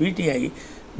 PTI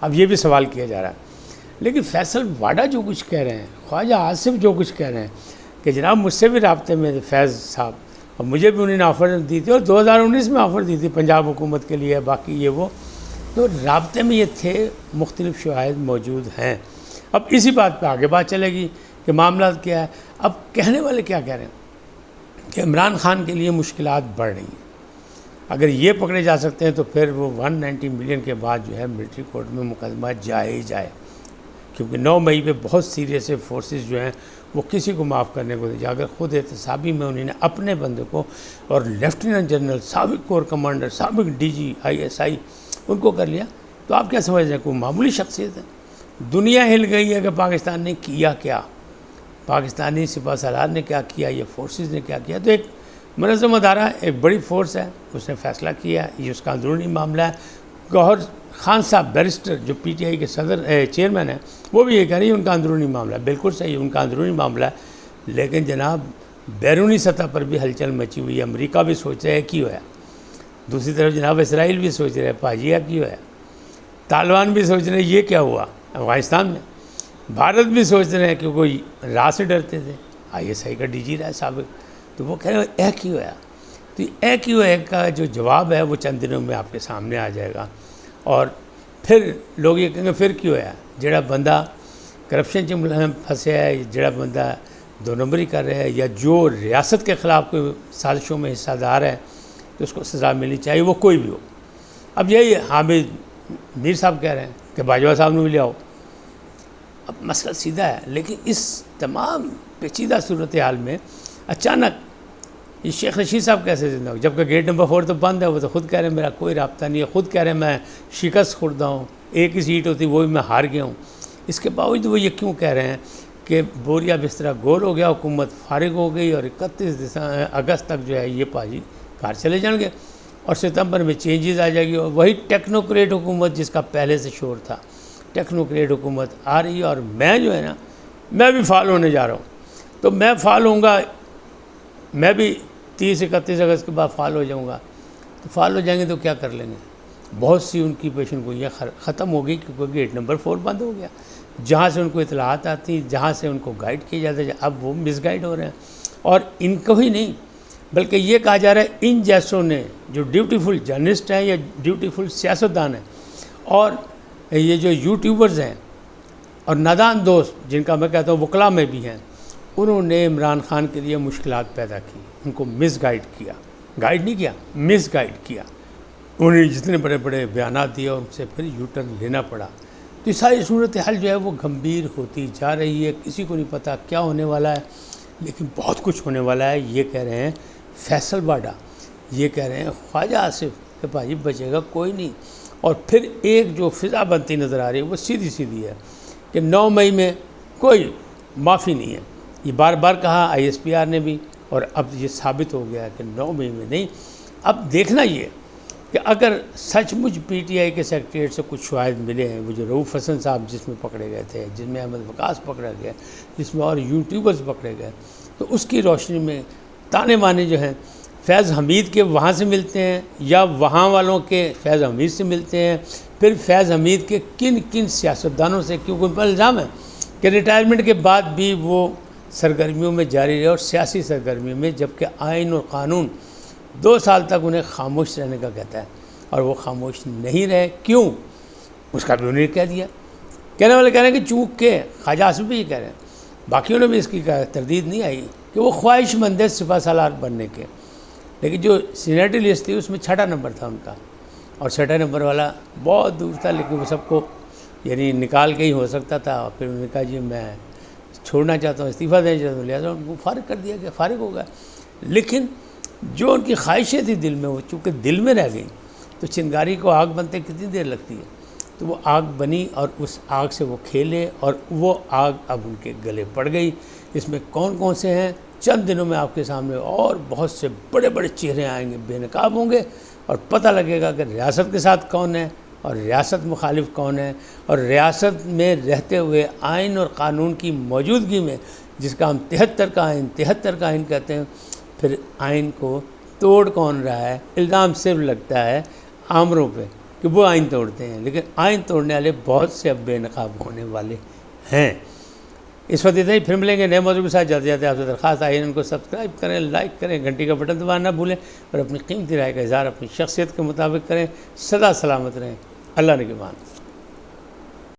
اب یہ بھی سوال کیا جا رہا ہے. لیکن فیصل واڈا جو کچھ کہہ رہے ہیں، خواجہ آصف جو کچھ کہہ رہے ہیں کہ جناب مجھ سے بھی رابطے میں فیض صاحب، اور مجھے بھی انہوں نے آفر دی تھی، اور 2019 میں آفر دی تھی پنجاب حکومت کے لیے، باقی یہ وہ، تو رابطے میں یہ تھے، مختلف شواہد موجود ہیں. اب اسی بات پہ آگے بات چلے گی کہ معاملات کیا ہے. اب کہنے والے کیا کہہ رہے ہیں کہ عمران خان کے لیے مشکلات بڑھ رہی ہیں. اگر یہ پکڑے جا سکتے ہیں تو پھر وہ 190 ملین کے بعد جو ہے ملٹری کورٹ میں مقدمہ جائے ہی جائے، کیونکہ 9 مئی پہ بہت سیریس فورسز جو ہیں وہ کسی کو معاف کرنے کو نہیں. اگر خود احتسابی میں انہوں نے اپنے بندے کو، اور لیفٹیننٹ جنرل، سابق کور کمانڈر، سابق DG ISI ان کو کر لیا، تو آپ کیا سمجھ رہے ہیں؟ کوئی معمولی شخصیت ہے؟ دنیا ہل گئی ہے کہ پاکستان نے کیا کیا، پاکستانی سپاہ سالار نے کیا کیا، یہ فورسز نے کیا کیا. تو ایک منظم ادارہ، ایک بڑی فورس ہے، اس نے فیصلہ کیا، یہ اس کا اندرونی معاملہ ہے. گوہر خان صاحب بیرسٹر جو PTI کے چیئرمین ہیں، وہ بھی یہ کہہ رہی ہے ان کا اندرونی معاملہ ہے. بالکل صحیح، ان کا اندرونی معاملہ ہے، لیکن جناب بیرونی سطح پر بھی ہلچل مچی ہوئی ہے. امریکہ بھی سوچ رہا ہے کی ہوا، دوسری طرف جناب اسرائیل بھی سوچ رہے ہیں پاجیا کی ہوا، طالبان بھی سوچ رہے ہیں یہ کیا ہوا افغانستان میں، بھارت بھی سوچ رہے ہیں کہ کوئی راہ سے ڈرتے تھے، ISI کا DG رہا ہے سابق، تو وہ کہہ رہے ہیں اے کیو ہے. تو اے کیو ہے کا جو جواب ہے وہ چند دنوں میں آپ کے سامنے آ جائے گا، اور پھر لوگ یہ کہیں گے پھر کیوں ہے، جڑا بندہ کرپشن میں پھنسے ہے، جڑا بندہ 2 نمبری کر رہا ہے، یا جو ریاست کے خلاف کوئی سازشوں میں حصہ دار ہے، تو اس کو سزا ملنی چاہیے، وہ کوئی بھی ہو. اب یہی حامد میر صاحب کہہ رہے ہیں کہ باجوہ صاحب نے بھی لے آؤ. اب مسئلہ سیدھا ہے، لیکن اس تمام پیچیدہ صورتحال میں اچانک یہ شیخ رشید صاحب کیسے زندہ ہو، جبکہ گیٹ نمبر 4 تو بند ہے. وہ تو خود کہہ رہے ہیں میرا کوئی رابطہ نہیں ہے، خود کہہ رہے ہیں میں شکست خوردہ ہوں، ایک ہی سیٹ ہوتی وہ بھی میں ہار گیا ہوں. اس کے باوجود وہ یہ کیوں کہہ رہے ہیں کہ بوریا بسترا گول ہو گیا، حکومت فارغ ہو گئی، اور 31 اگست تک جو ہے یہ پاجی کار چلے جائیں گے، اور ستمبر میں چینجز آ جائے گی. اور وہی ٹیکنوکریٹ حکومت جس کا پہلے سے شور تھا، ٹیکنوکریٹ حکومت آ رہی ہے. اور میں جو ہے نا، میں بھی فعال ہونے جا رہا ہوں. تو میں فعال ہوں گا، میں بھی 30-31 اگست کے بعد فعال ہو جاؤں گا. تو فعال ہو جائیں گے تو کیا کر لیں گے؟ بہت سی ان کی پیشن گوئیاں ختم ہو گئی، کیونکہ گیٹ نمبر 4 بند ہو گیا. جہاں سے ان کو اطلاعات آتی، جہاں سے ان کو گائیڈ کیا جاتا ہے، اب وہ مس گائیڈ ہو رہے ہیں. اور ان کو ہی نہیں بلکہ یہ کہا جا رہا ہے ان جیسوں نے، جو ڈیوٹیفل جرنلسٹ ہیں یا ڈیوٹیفل سیاستدان ہیں، اور یہ جو یوٹیوبرز ہیں اور نادان دوست جن کا میں کہتا ہوں وکلا میں بھی ہیں، انہوں نے عمران خان کے لیے مشکلات پیدا کی، ان کو مس گائیڈ کیا، گائیڈ نہیں کیا، مس گائیڈ کیا. انہوں نے جتنے بڑے بڑے بیانات دیے ان سے پھر یو ٹرن لینا پڑا. تو یہ ساری صورتحال جو ہے وہ گمبھیر ہوتی جا رہی ہے. کسی کو نہیں پتہ کیا ہونے والا ہے، لیکن بہت کچھ ہونے والا ہے. یہ کہہ رہے ہیں فیصل واڈا، یہ کہہ رہے ہیں خواجہ آصف کہ بھائی بچے گا کوئی نہیں. اور پھر ایک جو فضا بنتی نظر آ رہی ہے وہ سیدھی سیدھی ہے کہ 9 مئی میں کوئی معافی نہیں ہے. یہ بار بار کہا ISPR نے بھی، اور اب یہ ثابت ہو گیا کہ 9 مئی میں نہیں. اب دیکھنا یہ کہ اگر سچ مچ PTI کے سیکریٹریٹ سے کچھ شواہد ملے ہیں، وہ جو رؤوف حسن صاحب جس میں پکڑے گئے تھے، جس میں احمد وقاص پکڑا گیا، جس میں اور یوٹیوبرز پکڑے گئے، تو اس کی روشنی میں تانے بانے جو ہیں فیض حمید کے وہاں سے ملتے ہیں، یا وہاں والوں کے فیض حمید سے ملتے ہیں، پھر فیض حمید کے کن کن سیاستدانوں سے، کیونکہ ان پر الزام ہے کہ ریٹائرمنٹ کے بعد بھی وہ سرگرمیوں میں جاری رہے، اور سیاسی سرگرمیوں میں، جبکہ آئین اور قانون 2 سال تک انہیں خاموش رہنے کا کہتا ہے، اور وہ خاموش نہیں رہے. کیوں؟ اس کا بھی انہوں نے کہہ دیا. کہنے والے کہہ رہے ہیں کہ چونکہ خواجہ آصف بھی یہ کہہ رہے ہیں، باقیوں نے بھی اس کی تردید نہیں آئی کہ وہ خواہش مند ہے سپاہ سالار بننے کے. لیکن جو سینیٹری لسٹ تھی اس میں 6 نمبر تھا ان کا، اور 6 نمبر والا بہت دور تھا، لیکن وہ سب کو یعنی نکال کے ہی ہو سکتا تھا. اور پھر انہوں نے کہا جی میں چھوڑنا چاہتا ہوں، استعفیٰ دینا چاہتا ہوں، لہٰذا ان کو فارغ کر دیا کہ فارغ ہو گیا. لیکن جو ان کی خواہشیں تھیں دل میں، وہ چونکہ دل میں رہ گئیں، تو چنگاری کو آگ بنتے کتنی دیر لگتی ہے، تو وہ آگ بنی، اور اس آگ سے وہ کھیلے، اور وہ آگ اب ان کے گلے پڑ گئی. اس میں کون کون سے ہیں چند دنوں میں آپ کے سامنے اور بہت سے بڑے بڑے چہرے آئیں گے، بے نقاب ہوں گے، اور پتہ لگے گا کہ ریاست کے ساتھ کون ہے اور ریاست مخالف کون ہے. اور ریاست میں رہتے ہوئے آئین اور قانون کی موجودگی میں، جس کا ہم 73 کا آئین کہتے ہیں، پھر آئین کو توڑ کون رہا ہے. الزام صرف لگتا ہے آمروں پہ کہ کہ وہ آئین توڑتے ہیں، لیکن آئین توڑنے والے بہت سے اب بے نقاب ہونے والے ہیں۔ اس وقت اتنا ہی، پھر ملیں گے نئے موضوع کے ساتھ۔ جاتے جاتے آپ سے درخواست ہے ان کو سبسکرائب کریں، لائک کریں، گھنٹی کا بٹن دبانا نہ بھولیں، اور اپنی قیمتی رائے کا اظہار اپنی شخصیت کے مطابق کریں۔ سدا سلامت رہیں، اللہ نگہبان۔